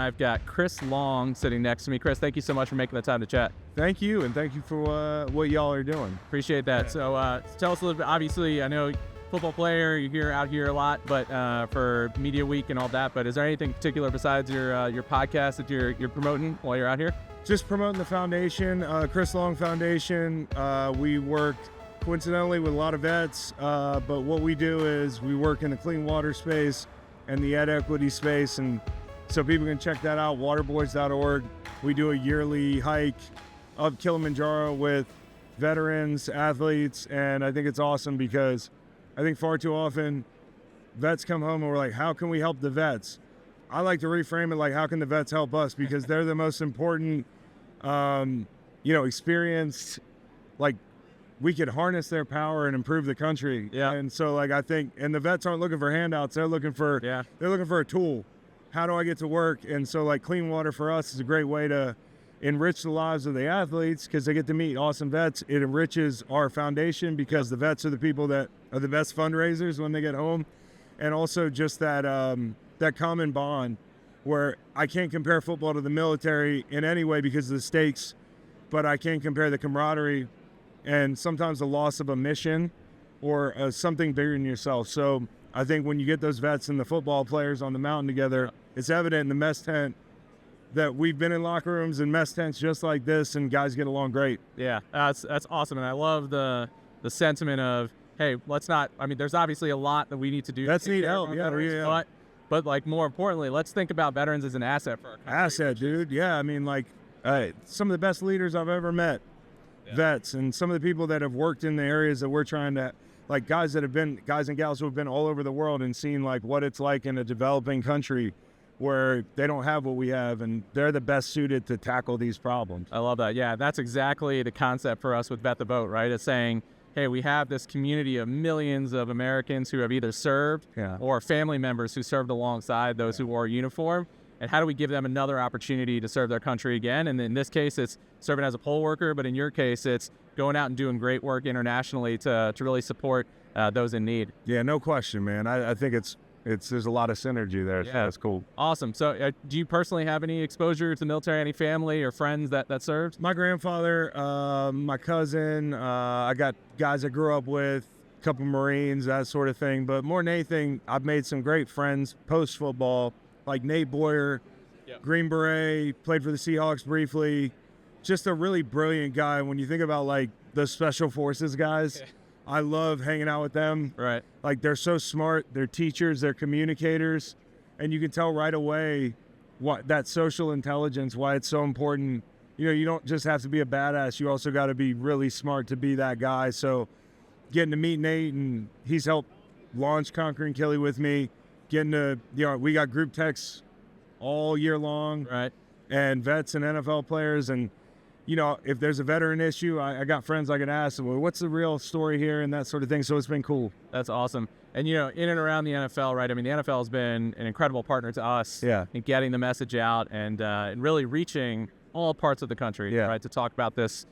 I've got Chris Long sitting next to me. Chris, thank you so much for making the time to chat. Thank you, and thank you for what y'all are doing. Appreciate that. So tell us a little bit. Obviously, I know football player, you're out here a lot, but for Media Week and all that. But is there anything particular besides your podcast that you're promoting while you're out here? Just promoting the foundation, Chris Long Foundation. We worked coincidentally with a lot of vets, but what we do is we work in the clean water space and the ed equity space, and so people can check that out, waterboys.org. We do a yearly hike up Kilimanjaro with veterans, athletes, and I think it's awesome because I think far too often vets come home and we're like, how can we help the vets? I like to reframe it like, how can the vets help us? Because they're the most important, experienced, like, we could harness their power and improve the country. Yeah. And so, like, I think, and the vets aren't looking for handouts. They're looking for a tool. How do I get to work? And so, like, clean water for us is a great way to enrich the lives of the athletes because they get to meet awesome vets. It enriches our foundation because the vets are the people that are the best fundraisers when they get home. And also just that common bond where I can't compare football to the military in any way because of the stakes, but I can compare the camaraderie and sometimes the loss of a mission or something bigger than yourself. So I think when you get those vets and the football players on the mountain together, it's evident in the mess tent that we've been in locker rooms and mess tents just like this, and guys get along great. Yeah, that's awesome, and I love the sentiment of, hey, let's not. I mean, there's obviously a lot that we need to do. Vets need help, yeah. But like more importantly, let's think about veterans as an asset for our country. Asset, dude. Yeah, I mean, like some of the best leaders I've ever met. Vets and some of the people that have worked in the areas that we're trying to, like guys and gals who have been all over the world and seen like what it's like in a developing country where they don't have what we have, and they're the best suited to tackle these problems. I love that. Yeah, that's exactly the concept for us with Bet the Boat, right? It's saying, hey, we have this community of millions of Americans who have either served or family members who served alongside those who wore a uniform. And how do we give them another opportunity to serve their country again? And in this case, it's serving as a poll worker, but in your case, it's going out and doing great work internationally to really support those in need. Yeah, no question, man. I think there's a lot of synergy there. Yeah, so that's cool. Awesome. So do you personally have any exposure to the military, any family or friends that served? My grandfather, my cousin, I got guys I grew up with, a couple Marines, that sort of thing. But more than anything, I've made some great friends post-football, like Nate Boyer, Green Beret, played for the Seahawks briefly. Just a really brilliant guy. When you think about, like, the Special Forces guys, I love hanging out with them. Right. Like, they're so smart. They're teachers. They're communicators. And you can tell right away what that social intelligence, why it's so important. You know, you don't just have to be a badass. You also got to be really smart to be that guy. So getting to meet Nate, and he's helped launch Conquering Killy with me. Getting to, we got group texts all year long. Right. And vets and NFL players. And, if there's a veteran issue, I got friends I can ask them, well, what's the real story here and that sort of thing. So it's been cool. That's awesome. And, in and around the NFL, right? I mean, the NFL has been an incredible partner to us in getting the message out and really reaching all parts of the country, right, to talk about this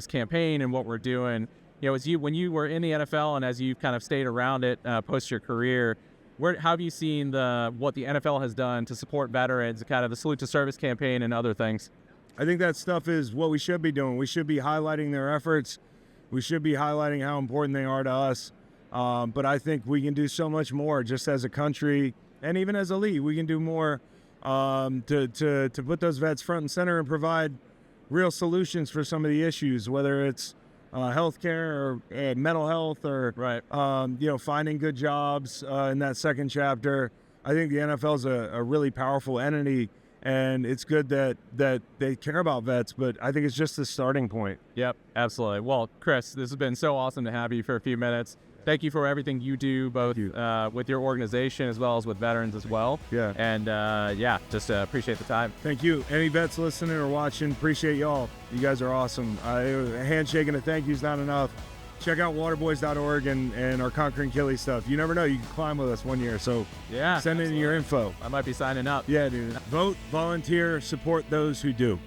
campaign and what we're doing. When you were in the NFL and as you've kind of stayed around it post your career, how have you seen what the NFL has done to support veterans, kind of the Salute to Service campaign and other things? I think that stuff is what we should be doing. We should be highlighting their efforts. We should be highlighting how important they are to us. But I think we can do so much more just as a country and even as a league. We can do more to put those vets front and center and provide real solutions for some of the issues, whether it's healthcare or mental health or finding good jobs in that second chapter. I think the NFL is a really powerful entity, and it's good that they care about vets, but I think it's just the starting point. Yep, absolutely. Well, Chris, this has been so awesome to have you for a few minutes. Thank you for everything you do, both with your organization as well as with veterans as well. Yeah. And just appreciate the time. Thank you. Any vets listening or watching, appreciate y'all. You guys are awesome. A handshake and a thank you is not enough. Check out waterboys.org and our Conquering Killy stuff. You never know, you can climb with us one year. So send in your info. I might be signing up. Yeah, dude. Vote, volunteer, support those who do.